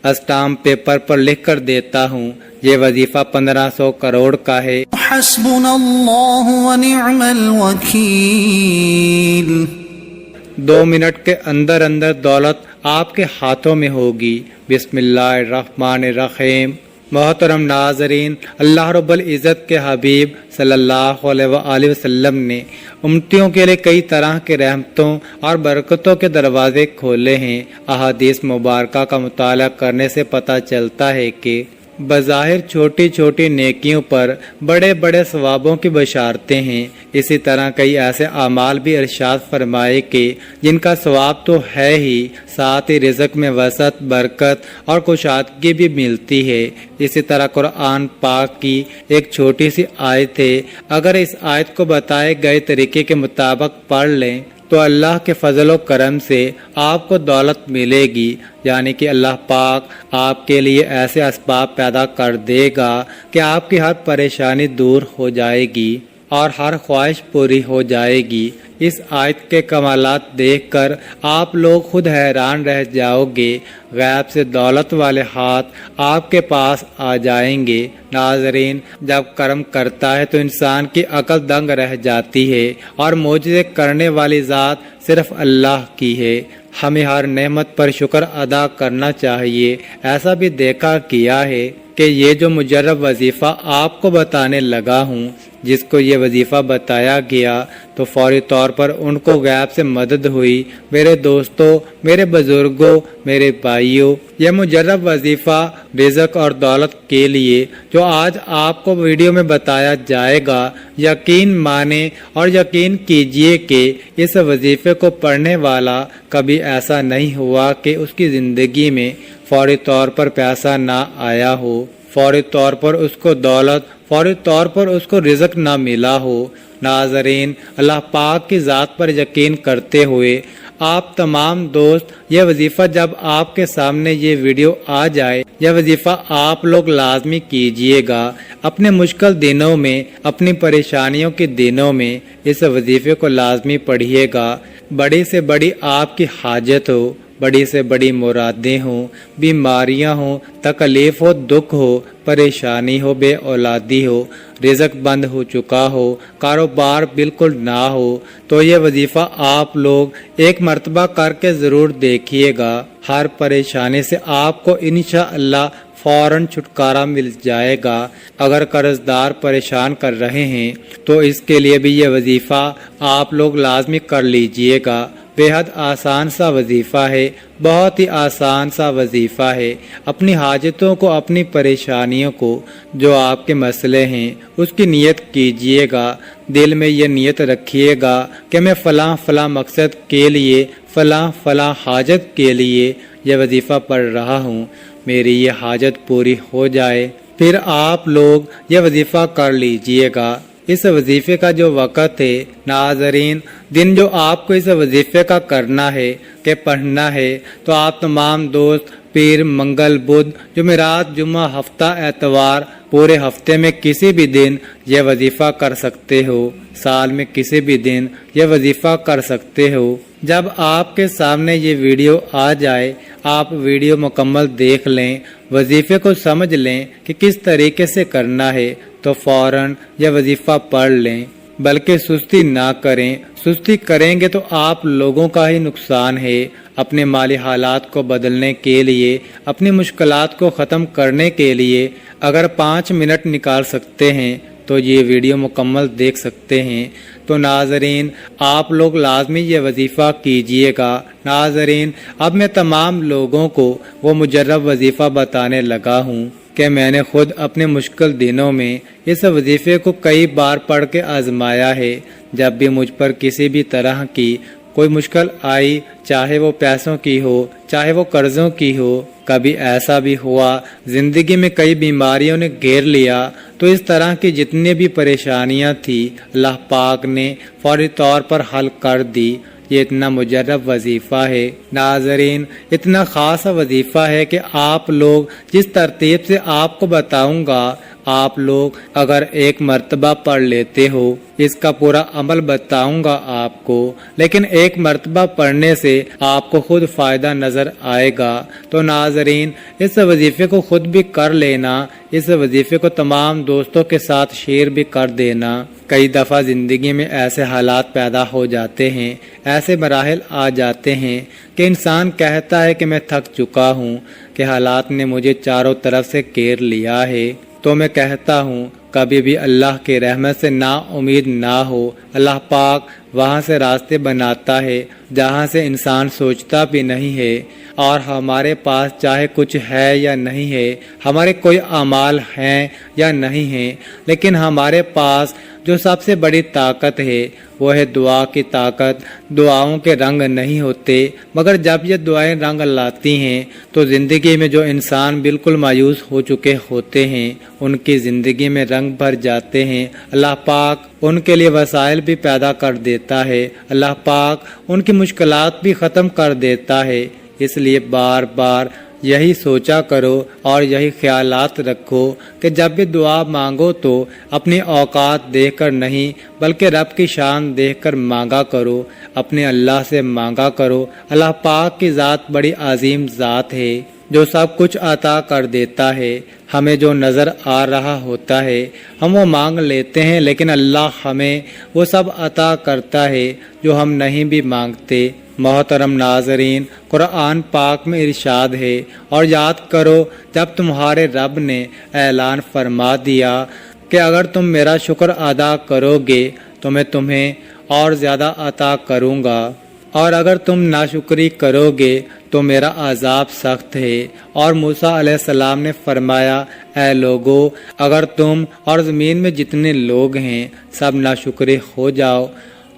Stamp paper پر لکھ کر دیتا ہوں، یہ وظیفہ 1500 کروڑ کا ہے۔ حسبنا اللہ ونعم الوکیل۔ 2 منٹ کے اندر اندر دولت آپ کے ہاتھوں میں ہوگی۔ بسم اللہ الرحمن الرحیم۔ محترم ناظرین، اللہ رب العزت کے حبیب صلی اللہ علیہ وآلہ وسلم نے امتیوں کے لیے کئی طرح کے رحمتوں اور برکتوں کے دروازے کھولے ہیں۔ احادیث مبارکہ کا مطالعہ کرنے سے پتہ چلتا ہے کہ بظاہر چھوٹی چھوٹی نیکیوں پر بڑے بڑے ثوابوں کی بشارتیں ہیں۔ اسی طرح کئی ایسے اعمال بھی ارشاد فرمائے کہ جن کا ثواب تو ہے ہی، ساتھ ہی رزق میں وسعت، برکت اور کشادگی بھی ملتی ہے۔ اسی طرح قرآن پاک کی ایک چھوٹی سی آیت ہے، اگر اس آیت کو بتائے گئے طریقے کے مطابق پڑھ لیں تو اللہ کے فضل و کرم سے آپ کو دولت ملے گی، یعنی کہ اللہ پاک آپ کے لیے ایسے اسباب پیدا کر دے گا کہ آپ کی ہر پریشانی دور ہو جائے گی اور ہر خواہش پوری ہو جائے گی۔ اس آیت کے کمالات دیکھ کر آپ لوگ خود حیران رہ جاؤ گے، غیب سے دولت والے ہاتھ آپ کے پاس آ جائیں گے۔ ناظرین، جب کرم کرتا ہے تو انسان کی عقل دنگ رہ جاتی ہے، اور معجزے کرنے والی ذات صرف اللہ کی ہے۔ ہمیں ہر نعمت پر شکر ادا کرنا چاہیے۔ ایسا بھی دیکھا کیا ہے کہ یہ جو مجرب وظیفہ آپ کو بتانے لگا ہوں، جس کو یہ وظیفہ بتایا گیا تو فوری طور پر ان کو غیب سے مدد ہوئی۔ میرے دوستوں، میرے بزرگوں، میرے بھائیوں، یہ مجرب وظیفہ رزق اور دولت کے لیے جو آج آپ کو ویڈیو میں بتایا جائے گا، یقین مانیں اور یقین کیجئے کہ اس وظیفے کو پڑھنے والا کبھی ایسا نہیں ہوا کہ اس کی زندگی میں فوری طور پر پیسہ نہ آیا ہو، فوری طور پر اس کو دولت، فوری طور پر اس کو رزق نہ ملا ہو۔ ناظرین، اللہ پاک کی ذات پر یقین کرتے ہوئے آپ تمام دوست، یہ وظیفہ جب آپ کے سامنے یہ ویڈیو آ جائے، یہ وظیفہ آپ لوگ لازمی کیجئے گا۔ اپنے مشکل دنوں میں، اپنی پریشانیوں کے دنوں میں اس وظیفے کو لازمی پڑھیے گا۔ بڑی سے بڑی آپ کی حاجت ہو، بڑی سے بڑی مرادیں ہوں، بیماریاں ہوں، تکلیف ہو، دکھ ہو، پریشانی ہو، بے اولادی ہو، رزق بند ہو چکا ہو، کاروبار بالکل نہ ہو، تو یہ وظیفہ آپ لوگ ایک مرتبہ کر کے ضرور دیکھیے گا۔ ہر پریشانی سے آپ کو انشاءاللہ فوراً چھٹکارا مل جائے گا۔ اگر قرض دار پریشان کر رہے ہیں تو اس کے لیے بھی یہ وظیفہ آپ لوگ لازمی کر لیجئے گا۔ بے حد آسان سا وظیفہ ہے، بہت ہی آسان سا وظیفہ ہے۔ اپنی حاجتوں کو، اپنی پریشانیوں کو، جو آپ کے مسئلے ہیں، اس کی نیت کیجئے گا۔ دل میں یہ نیت رکھیے گا کہ میں فلاں فلاں مقصد کے لیے، فلاں فلاں حاجت کے لیے یہ وظیفہ پڑھ رہا ہوں، میری یہ حاجت پوری ہو جائے۔ پھر آپ لوگ یہ وظیفہ کر لیجئے گا۔ اس وظیفے کا جو وقت ہے ناظرین، دن جو آپ کو اس وظیفے کا کرنا ہے کہ پڑھنا ہے، تو آپ تمام دوست پیر، منگل، بدھ، جمعرات، جمعہ، ہفتہ، اتوار، پورے ہفتے میں کسی بھی دن یہ وظیفہ کر سکتے ہو، سال میں کسی بھی دن یہ وظیفہ کر سکتے ہو۔ جب آپ کے سامنے یہ ویڈیو آ جائے، آپ ویڈیو مکمل دیکھ لیں، وظیفے کو سمجھ لیں کہ کس طریقے سے کرنا ہے، تو فوراً یہ وظیفہ پڑھ لیں، بلکہ سستی نہ کریں۔ سستی کریں گے تو آپ لوگوں کا ہی نقصان ہے۔ اپنے مالی حالات کو بدلنے کے لیے، اپنی مشکلات کو ختم کرنے کے لیے اگر 5 منٹ نکال سکتے ہیں تو یہ ویڈیو مکمل دیکھ سکتے ہیں۔ تو ناظرین، آپ لوگ لازمی یہ وظیفہ کیجئے گا۔ ناظرین، اب میں تمام لوگوں کو وہ مجرب وظیفہ بتانے لگا ہوں کہ میں نے خود اپنے مشکل دنوں میں اس وظیفے کو کئی بار پڑھ کے آزمایا ہے۔ جب بھی مجھ پر کسی بھی طرح کی کوئی مشکل آئی، چاہے وہ پیسوں کی ہو، چاہے وہ قرضوں کی ہو، کبھی ایسا بھی ہوا زندگی میں کئی بیماریوں نے گھیر لیا، تو اس طرح کی جتنی بھی پریشانیاں تھی اللہ پاک نے فوری طور پر حل کر دی۔ یہ اتنا مجرب وظیفہ ہے ناظرین، اتنا خاص وظیفہ ہے کہ آپ لوگ جس ترتیب سے آپ کو بتاؤں گا، آپ لوگ اگر ایک مرتبہ پڑھ لیتے ہو، اس کا پورا عمل بتاؤں گا آپ کو، لیکن ایک مرتبہ پڑھنے سے آپ کو خود فائدہ نظر آئے گا۔ تو ناظرین، اس وظیفے کو خود بھی کر لینا، اس وظیفے کو تمام دوستوں کے ساتھ شیئر بھی کر دینا۔ کئی دفعہ زندگی میں ایسے حالات پیدا ہو جاتے ہیں، ایسے مراحل آ جاتے ہیں کہ انسان کہتا ہے کہ میں تھک چکا ہوں، کہ حالات نے مجھے چاروں طرف سے گھیر لیا ہے۔ تو میں کہتا ہوں کبھی بھی اللہ کے رحمت سے نا امید نہ ہو۔ اللہ پاک وہاں سے راستے بناتا ہے جہاں سے انسان سوچتا بھی نہیں ہے، اور ہمارے پاس چاہے کچھ ہے یا نہیں ہے، ہمارے کوئی اعمال ہیں یا نہیں ہیں، لیکن ہمارے پاس جو سب سے بڑی طاقت ہے وہ ہے دعا کی طاقت۔ دعاؤں کے رنگ نہیں ہوتے، مگر جب یہ دعائیں رنگ لاتی ہیں تو زندگی میں جو انسان بالکل مایوس ہو چکے ہوتے ہیں ان کی زندگی میں رنگ بھر جاتے ہیں۔ اللہ پاک ان کے لیے وسائل بھی پیدا کر دیتا ہے، اللہ پاک ان کی مشکلات بھی ختم کر دیتا ہے۔ اس لیے بار بار یہی سوچا کرو اور یہی خیالات رکھو کہ جب بھی دعا مانگو تو اپنی اوقات دیکھ کر نہیں بلکہ رب کی شان دیکھ کر مانگا کرو، اپنے اللہ سے مانگا کرو۔ اللہ پاک کی ذات بڑی عظیم ذات ہے جو سب کچھ عطا کر دیتا ہے۔ ہمیں جو نظر آ رہا ہوتا ہے ہم وہ مانگ لیتے ہیں، لیکن اللہ ہمیں وہ سب عطا کرتا ہے جو ہم نہیں بھی مانگتے۔ محترم ناظرین، قرآن پاک میں ارشاد ہے، اور یاد کرو جب تمہارے رب نے اعلان فرما دیا کہ اگر تم میرا شکر ادا کرو گے تو میں تمہیں اور زیادہ عطا کروں گا، اور اگر تم ناشکری کرو گے تو میرا عذاب سخت ہے۔ اور موسیٰ علیہ السلام نے فرمایا، اے لوگو، اگر تم اور زمین میں جتنے لوگ ہیں سب ناشکرے ہو جاؤ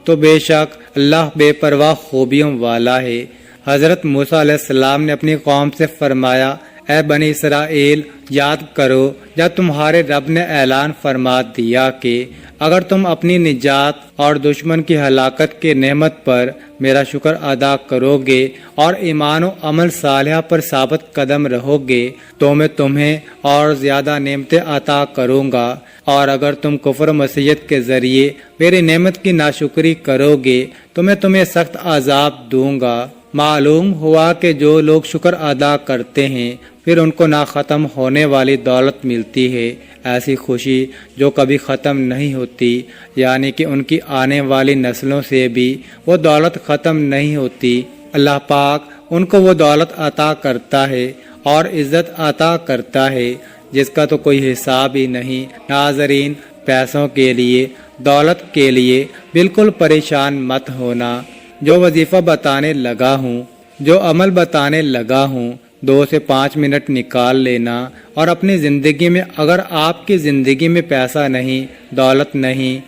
تو بے شک اللہ بے پرواہ خوبیوں والا ہے۔ حضرت موسیٰ علیہ السلام نے اپنی قوم سے فرمایا، اے بنی اسرائیل، یاد کرو جب تمہارے رب نے اعلان فرما دیا کہ اگر تم اپنی نجات اور دشمن کی ہلاکت کے نعمت پر میرا شکر ادا کرو گے اور ایمان و عمل صالحہ پر ثابت قدم رہو گے تو میں تمہیں اور زیادہ نعمتیں عطا کروں گا، اور اگر تم کفر و معصیت کے ذریعے میری نعمت کی ناشکری کرو گے تو میں تمہیں سخت عذاب دوں گا۔ معلوم ہوا کہ جو لوگ شکر ادا کرتے ہیں پھر ان کو نہ ختم ہونے والی دولت ملتی ہے، ایسی خوشی جو کبھی ختم نہیں ہوتی، یعنی کہ ان کی آنے والی نسلوں سے بھی وہ دولت ختم نہیں ہوتی۔ اللہ پاک ان کو وہ دولت عطا کرتا ہے اور عزت عطا کرتا ہے جس کا تو کوئی حساب ہی نہیں۔ ناظرین، پیسوں کے لیے، دولت کے لیے بالکل پریشان مت ہونا۔ جو وظیفہ بتانے لگا ہوں، جو عمل بتانے لگا ہوں، 2 سے 5 منٹ نکال لینا، اور اپنی زندگی میں اگر آپ کی زندگی میں پیسہ نہیں، دولت نہیں،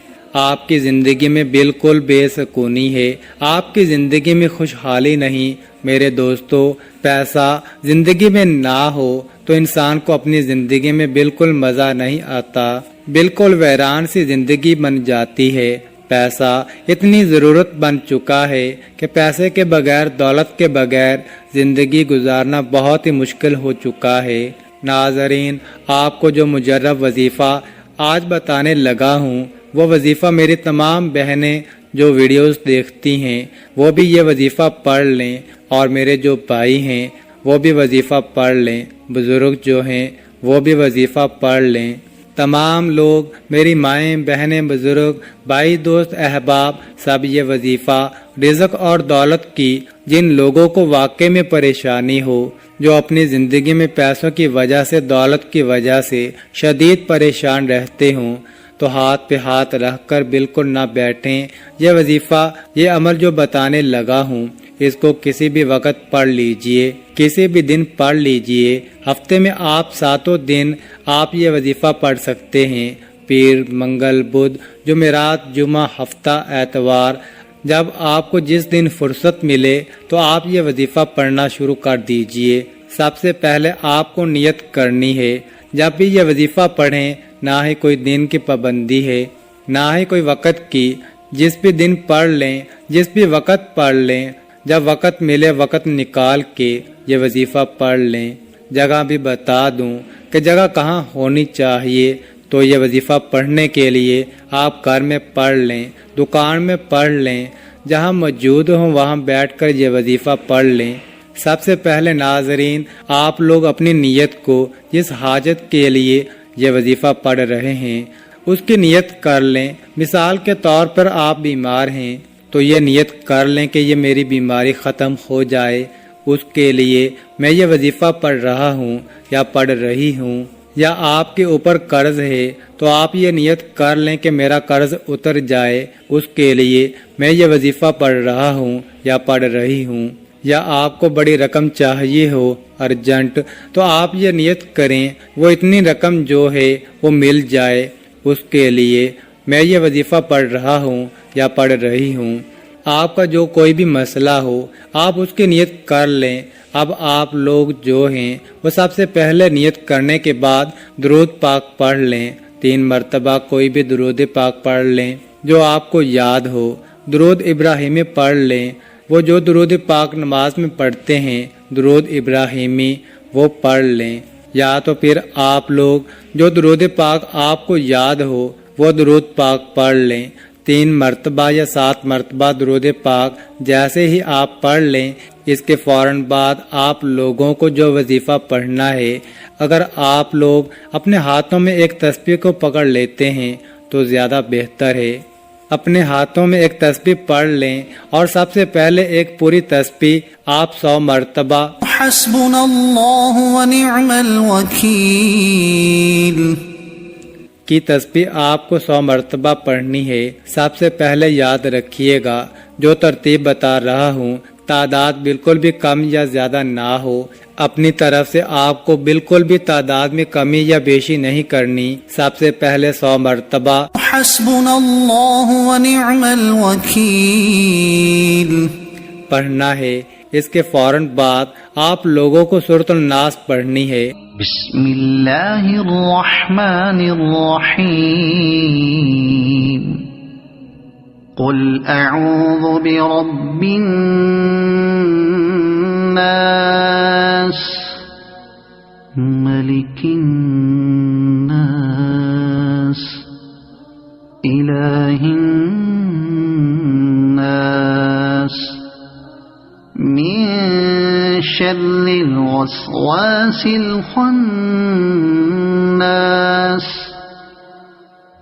آپ کی زندگی میں بالکل بے سکونی ہے، آپ کی زندگی میں خوشحالی نہیں، میرے دوستو، پیسہ زندگی میں نہ ہو تو انسان کو اپنی زندگی میں بالکل مزہ نہیں آتا، بالکل ویران سی زندگی بن جاتی ہے۔ پیسہ اتنی ضرورت بن چکا ہے کہ پیسے کے بغیر، دولت کے بغیر زندگی گزارنا بہت ہی مشکل ہو چکا ہے۔ ناظرین، آپ کو جو مجرب وظیفہ آج بتانے لگا ہوں وہ وظیفہ میری تمام بہنیں جو ویڈیوز دیکھتی ہیں وہ بھی یہ وظیفہ پڑھ لیں، اور میرے جو بھائی ہیں وہ بھی وظیفہ پڑھ لیں، بزرگ جو ہیں وہ بھی وظیفہ پڑھ لیں۔ تمام لوگ، میری مائیں، بہنیں، بزرگ، بھائی، دوست، احباب، سب یہ وظیفہ رزق اور دولت کی جن لوگوں کو واقعے میں پریشانی ہو، جو اپنی زندگی میں پیسوں کی وجہ سے، دولت کی وجہ سے شدید پریشان رہتے ہوں، تو ہاتھ پہ ہاتھ رکھ کر بالکل نہ بیٹھیں۔ یہ وظیفہ، یہ عمل جو بتانے لگا ہوں اس کو کسی بھی وقت پڑھ لیجئے، کسی بھی دن پڑھ لیجئے۔ ہفتے میں آپ 7 دن آپ یہ وظیفہ پڑھ سکتے ہیں، پیر، منگل، بدھ، جمعرات، جمعہ، ہفتہ، اتوار، جب آپ کو جس دن فرصت ملے تو آپ یہ وظیفہ پڑھنا شروع کر دیجئے۔ سب سے پہلے آپ کو نیت کرنی ہے، جب بھی یہ وظیفہ پڑھیں نہ ہی کوئی دن کی پابندی ہے، نہ ہی کوئی وقت کی، جس بھی دن پڑھ لیں، جس بھی وقت پڑھ لیں، جب وقت ملے وقت نکال کے یہ وظیفہ پڑھ لیں۔ جگہ بھی بتا دوں کہ جگہ کہاں ہونی چاہیے تو یہ وظیفہ پڑھنے کے لیے آپ گھر میں پڑھ لیں، دکان میں پڑھ لیں، جہاں موجود ہوں وہاں بیٹھ کر یہ وظیفہ پڑھ لیں۔ سب سے پہلے ناظرین، آپ لوگ اپنی نیت کو جس حاجت کے لیے یہ وظیفہ پڑھ رہے ہیں اس کی نیت کر لیں۔ مثال کے طور پر آپ بیمار ہیں تو یہ نیت کر لیں کہ یہ میری بیماری ختم ہو جائے، اس کے لیے میں یہ وظیفہ پڑھ رہا ہوں یا پڑھ رہی ہوں۔ یا آپ کے اوپر قرض ہے تو آپ یہ نیت کر لیں کہ میرا قرض اتر جائے، اس کے لیے میں یہ وظیفہ پڑھ رہا ہوں یا پڑھ رہی ہوں۔ یا آپ کو بڑی رقم چاہیے ہو ارجنٹ تو آپ یہ نیت کریں وہ اتنی رقم جو ہے وہ مل جائے، اس کے لیے میں یہ وظیفہ پڑھ رہا ہوں یا پڑھ رہی ہوں۔ آپ کا جو کوئی بھی مسئلہ ہو آپ اس کی نیت کر لیں۔ اب آپ لوگ جو ہیں وہ سب سے پہلے نیت کرنے کے بعد درود پاک پڑھ لیں، 3 مرتبہ کوئی بھی درود پاک پڑھ لیں جو آپ کو یاد ہو۔ درود ابراہیمی پڑھ لیں، وہ جو درود پاک نماز میں پڑھتے ہیں درود ابراہیمی وہ پڑھ لیں، یا تو پھر آپ لوگ جو درود پاک آپ کو یاد ہو وہ درود پاک پڑھ لیں، 3 مرتبہ یا 7 مرتبہ درود پاک جیسے ہی آپ پڑھ لیں اس کے فوراً بعد آپ لوگوں کو جو وظیفہ پڑھنا ہے، اگر آپ لوگ اپنے ہاتھوں میں ایک تسبیح کو پکڑ لیتے ہیں تو زیادہ بہتر ہے۔ اپنے ہاتھوں میں ایک تسبیح پڑھ لیں اور سب سے پہلے ایک پوری تسبیح آپ 100 مرتبہ حسبنا اللہ ونعم الوکیل کی تسبیح آپ کو 100 مرتبہ پڑھنی ہے۔ سب سے پہلے یاد رکھیے گا جو ترتیب بتا رہا ہوں تعداد بالکل بھی کم یا زیادہ نہ ہو، اپنی طرف سے آپ کو بالکل بھی تعداد میں کمی یا بیشی نہیں کرنی۔ سب سے پہلے 100 مرتبہ حسبنا اللہ ونعم الوکیل پڑھنا ہے۔ اس کے فوراً بعد آپ لوگوں کو سورۃ الناس پڑھنی ہے۔ بسم اللہ الرحمن الرحیم قل اعوذ برب الناس ملک الناس الہ الناس من شر الوسواس الخناس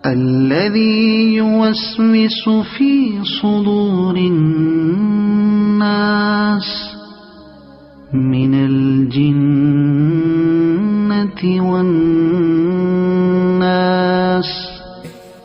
الذي يوسوس في صدور الناس من الجنة والناس۔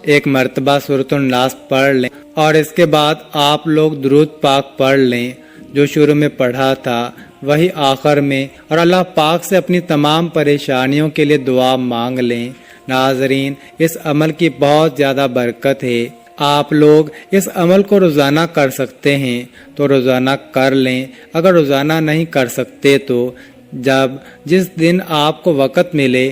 ایک مرتبہ سورۃ الناس پڑھ لیں اور اس کے بعد آپ لوگ درود پاک پڑھ لیں جو شروع میں پڑھا تھا وہی آخر میں، اور اللہ پاک سے اپنی تمام پریشانیوں کے لیے دعا مانگ لیں۔ ناظرین، اس عمل کی بہت زیادہ برکت ہے۔ آپ لوگ اس عمل کو روزانہ کر سکتے ہیں تو روزانہ کر لیں، اگر روزانہ نہیں کر سکتے تو جس دن آپ کو وقت ملے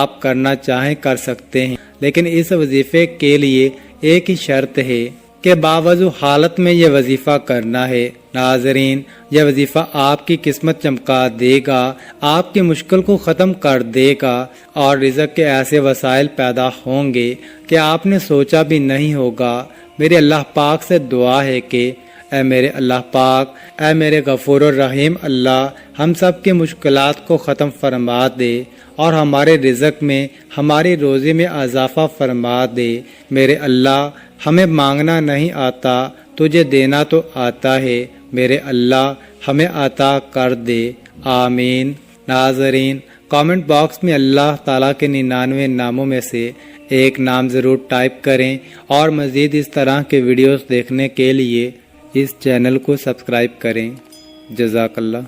آپ کرنا چاہیں کر سکتے ہیں، لیکن اس وظیفے کے لیے ایک ہی شرط ہے کہ باوضو حالت میں یہ وظیفہ کرنا ہے۔ ناظرین، یہ وظیفہ آپ کی قسمت چمکا دے گا، آپ کی مشکل کو ختم کر دے گا، اور رزق کے ایسے وسائل پیدا ہوں گے کہ آپ نے سوچا بھی نہیں ہوگا۔ میرے اللہ پاک سے دعا ہے کہ اے میرے اللہ پاک، اے میرے غفور الرحیم اللہ، ہم سب کی مشکلات کو ختم فرما دے اور ہمارے رزق میں، ہماری روزی میں اضافہ فرما دے۔ میرے اللہ، ہمیں مانگنا نہیں آتا، تجھے دینا تو آتا ہے، میرے اللہ ہمیں عطا کر دے، آمین۔ ناظرین، کامنٹ باکس میں اللہ تعالیٰ کے 99 ناموں میں سے ایک نام ضرور ٹائپ کریں، اور مزید اس طرح کے ویڈیوز دیکھنے کے لیے اس چینل کو سبسکرائب کریں۔ جزاک اللہ۔